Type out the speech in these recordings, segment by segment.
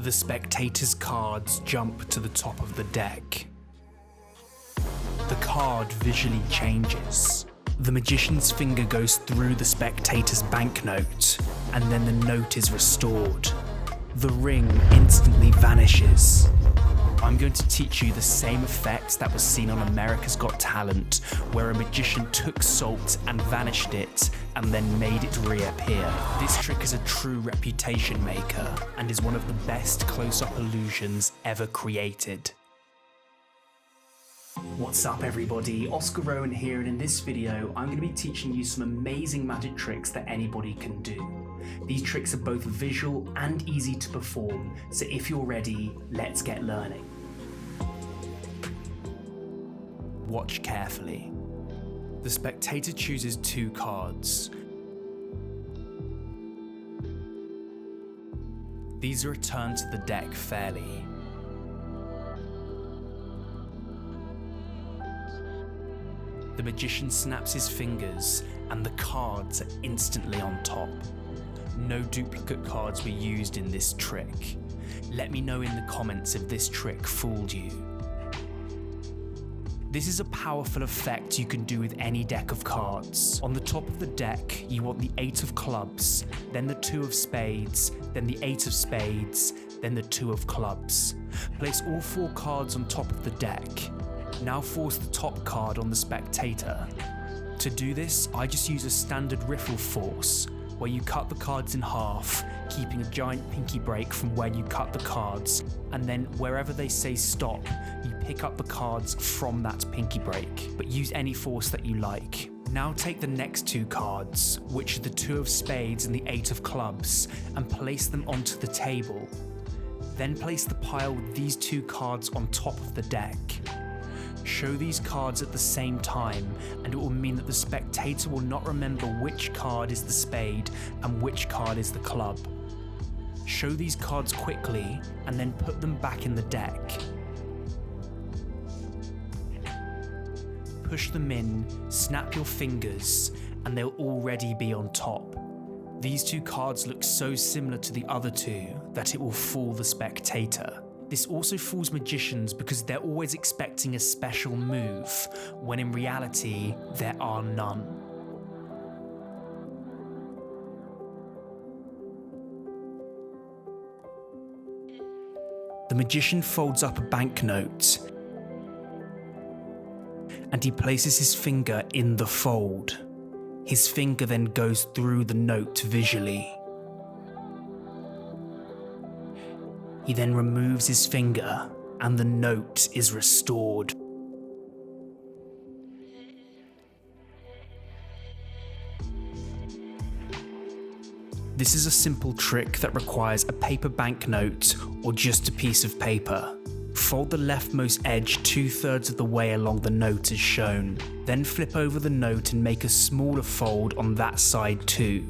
The spectator's cards jump to the top of the deck. The card visually changes. The magician's finger goes through the spectator's banknote, and then the note is restored. The ring instantly vanishes. I'm going to teach you the same effect that was seen on America's Got Talent, where a magician took salt and vanished it and then made it reappear. This trick is a true reputation maker and is one of the best close-up illusions ever created. What's up everybody, Oscar Owen here, and in this video I'm going to be teaching you some amazing magic tricks that anybody can do. These tricks are both visual and easy to perform, so if you're ready, let's get learning. Watch carefully. The spectator chooses 2 cards. These are returned to the deck fairly. The magician snaps his fingers and the cards are instantly on top. No duplicate cards were used in this trick. Let me know in the comments if this trick fooled you. This is a powerful effect you can do with any deck of cards. On the top of the deck, you want the 8 of clubs, then the 2 of spades, then the 8 of spades, then the 2 of clubs. Place all 4 cards on top of the deck. Now force the top card on the spectator. To do this, I just use a standard riffle force, where you cut the cards in half, keeping a giant pinky break from where you cut the cards, and then wherever they say stop, you pick up the cards from that pinky break, but use any force that you like. Now take the next 2 cards, which are the 2 of spades and the 8 of clubs, and place them onto the table. Then place the pile with these 2 cards on top of the deck. Show these cards at the same time, and it will mean that the spectator will not remember which card is the spade and which card is the club. Show these cards quickly, and then put them back in the deck. Push them in, snap your fingers, and they'll already be on top. These 2 cards look so similar to the other 2 that it will fool the spectator. This also fools magicians because they're always expecting a special move, when in reality, there are none. The magician folds up a banknote, and he places his finger in the fold. His finger then goes through the note visually. He then removes his finger, and the note is restored. This is a simple trick that requires a paper banknote or just a piece of paper. Fold the leftmost edge 2/3 of the way along the note as shown. Then flip over the note and make a smaller fold on that side too.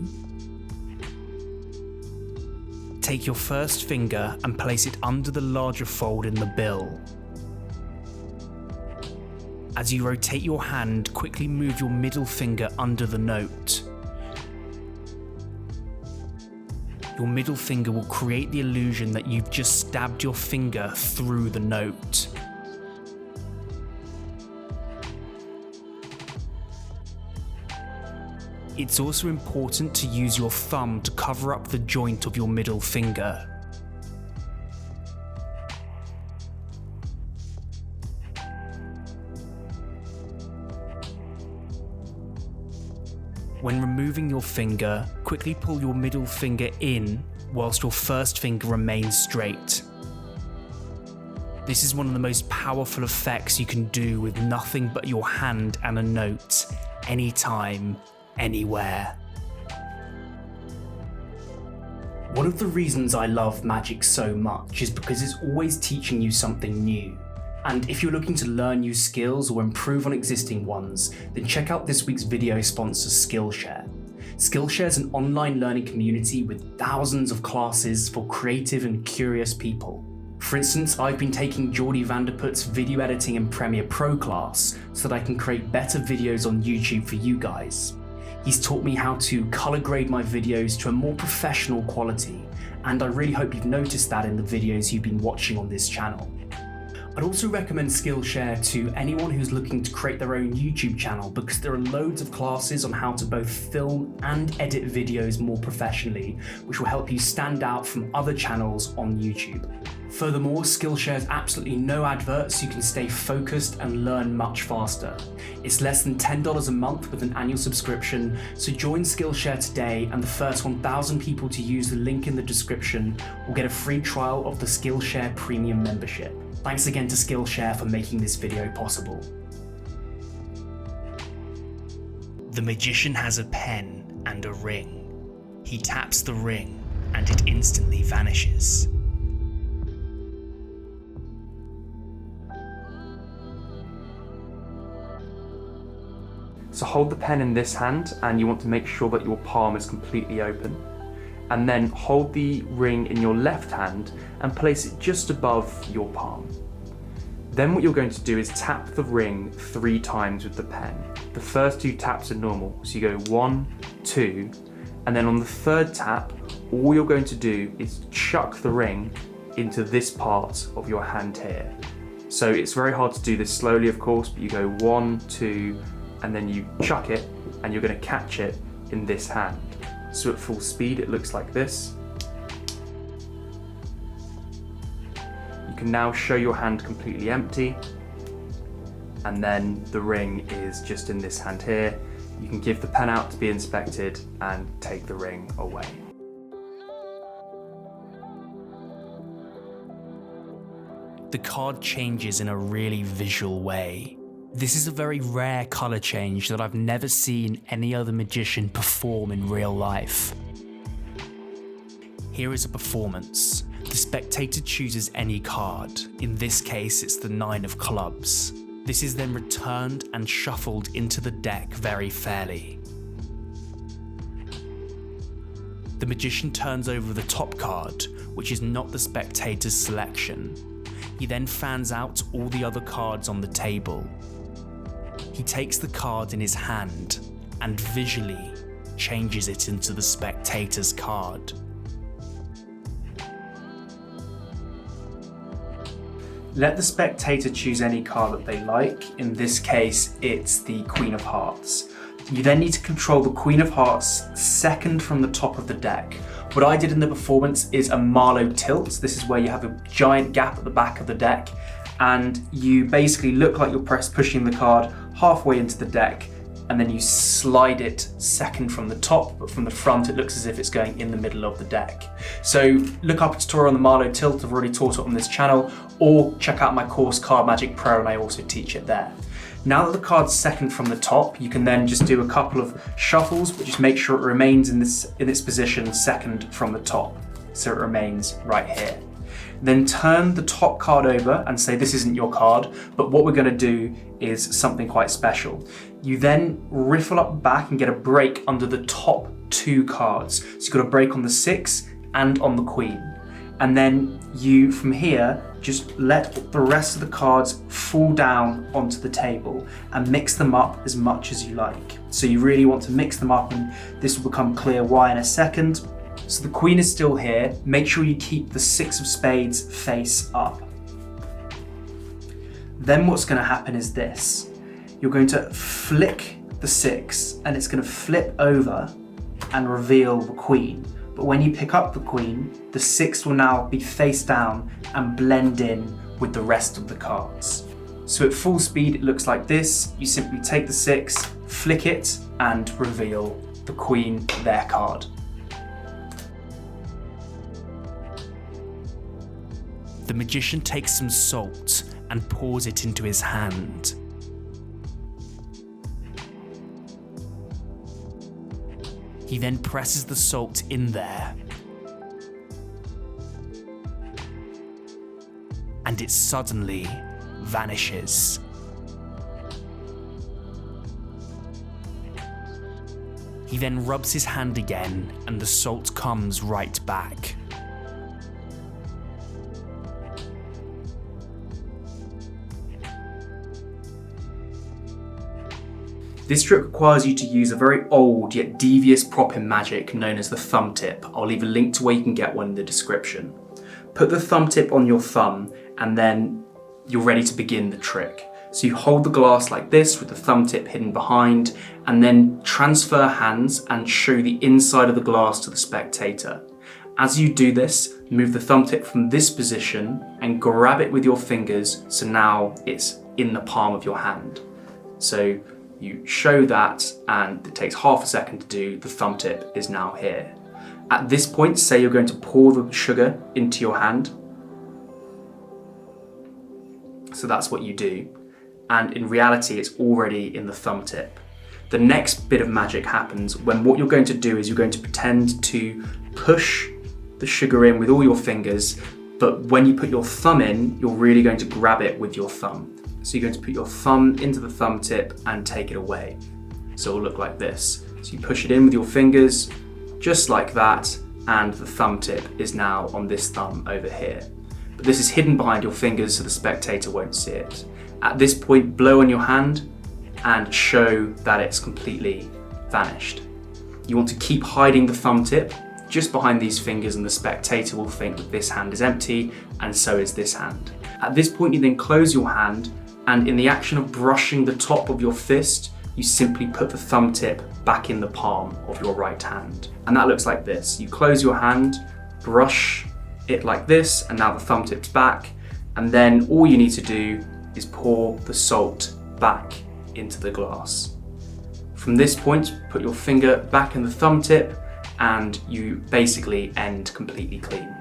Take your first finger and place it under the larger fold in the bill. As you rotate your hand, quickly move your middle finger under the note. Your middle finger will create the illusion that you've just stabbed your finger through the note. It's also important to use your thumb to cover up the joint of your middle finger. When removing your finger, quickly pull your middle finger in whilst your first finger remains straight. This is one of the most powerful effects you can do with nothing but your hand and a note, anytime, anywhere. One of the reasons I love magic so much is because it's always teaching you something new. And if you're looking to learn new skills or improve on existing ones, then check out this week's video sponsor, Skillshare. Skillshare is an online learning community with thousands of classes for creative and curious people. For instance, I've been taking Geordie Vanderput's video editing in Premiere Pro class so that I can create better videos on YouTube for you guys. He's taught me how to color grade my videos to a more professional quality, and I really hope you've noticed that in the videos you've been watching on this channel. I'd also recommend Skillshare to anyone who's looking to create their own YouTube channel, because there are loads of classes on how to both film and edit videos more professionally, which will help you stand out from other channels on YouTube. Furthermore, Skillshare has absolutely no adverts, so you can stay focused and learn much faster. It's less than $10 a month with an annual subscription, so join Skillshare today, and the first 1,000 people to use the link in the description will get a free trial of the Skillshare Premium membership. Thanks again to Skillshare for making this video possible. The magician has a pen and a ring. He taps the ring and it instantly vanishes. So hold the pen in this hand, and you want to make sure that your palm is completely open. And then hold the ring in your left hand and place it just above your palm. Then what you're going to do is tap the ring 3 times with the pen. The first 2 taps are normal, so you go 1, 2, and then on the 3rd tap, all you're going to do is chuck the ring into this part of your hand here. So it's very hard to do this slowly, of course, but you go 1, 2, and then you chuck it, and you're going to catch it in this hand. So at full speed, it looks like this. You can now show your hand completely empty, and then the ring is just in this hand here. You can give the pen out to be inspected and take the ring away. The card changes in a really visual way. This is a very rare colour change that I've never seen any other magician perform in real life. Here is a performance. The spectator chooses any card. In this case, it's the 9 of clubs. This is then returned and shuffled into the deck very fairly. The magician turns over the top card, which is not the spectator's selection. He then fans out all the other cards on the table. He takes the card in his hand and visually changes it into the spectator's card. Let the spectator choose any card that they like. In this case, it's the Queen of Hearts. You then need to control the Queen of Hearts second from the top of the deck. What I did in the performance is a Marlowe tilt. This is where you have a giant gap at the back of the deck, and you basically look like you're pushing the card halfway into the deck, and then you slide it second from the top, but from the front it looks as if it's going in the middle of the deck. So look up a tutorial on the Marlowe tilt. I've already taught it on this channel, or check out my course Card Magic Pro, and I also teach it there. Now that the card's second from the top, you can then just do a couple of shuffles, but just make sure it remains in its position second from the top, so it remains right here. Then turn the top card over and say this isn't your card, but what we're going to do is something quite special. You then riffle up back and get a break under the top 2 cards. So you've got a break on the 6 and on the Queen. And then you, from here, just let the rest of the cards fall down onto the table and mix them up as much as you like. So you really want to mix them up, and this will become clear why in a second. So the Queen is still here. Make sure you keep the 6 of spades face up. Then what's going to happen is this. You're going to flick the 6 and it's going to flip over and reveal the Queen. But when you pick up the Queen, the 6 will now be face down and blend in with the rest of the cards. So at full speed it looks like this. You simply take the 6, flick it, and reveal the Queen, their card. The magician takes some salt and pours it into his hand. He then presses the salt in there, and it suddenly vanishes. He then rubs his hand again, and the salt comes right back. This trick requires you to use a very old yet devious prop in magic known as the thumb tip. I'll leave a link to where you can get one in the description. Put the thumb tip on your thumb and then you're ready to begin the trick. So you hold the glass like this with the thumb tip hidden behind, and then transfer hands and show the inside of the glass to the spectator. As you do this, move the thumb tip from this position and grab it with your fingers, so now it's in the palm of your hand. So you show that, and it takes half a second to do. The thumb tip is now here. At this point, say you're going to pour the sugar into your hand. So that's what you do. And in reality, it's already in the thumb tip. The next bit of magic happens when what you're going to do is you're going to pretend to push the sugar in with all your fingers, but when you put your thumb in, you're really going to grab it with your thumb. So you're going to put your thumb into the thumb tip and take it away. So it'll look like this. So you push it in with your fingers, just like that, and the thumb tip is now on this thumb over here. But this is hidden behind your fingers so the spectator won't see it. At this point, blow on your hand and show that it's completely vanished. You want to keep hiding the thumb tip just behind these fingers, and the spectator will think that this hand is empty, and so is this hand. At this point, you then close your hand, and in the action of brushing the top of your fist, you simply put the thumb tip back in the palm of your right hand. And that looks like this. You close your hand, brush it like this, and now the thumb tip's back, and then all you need to do is pour the salt back into the glass. From this point, put your finger back in the thumb tip and you basically end completely clean.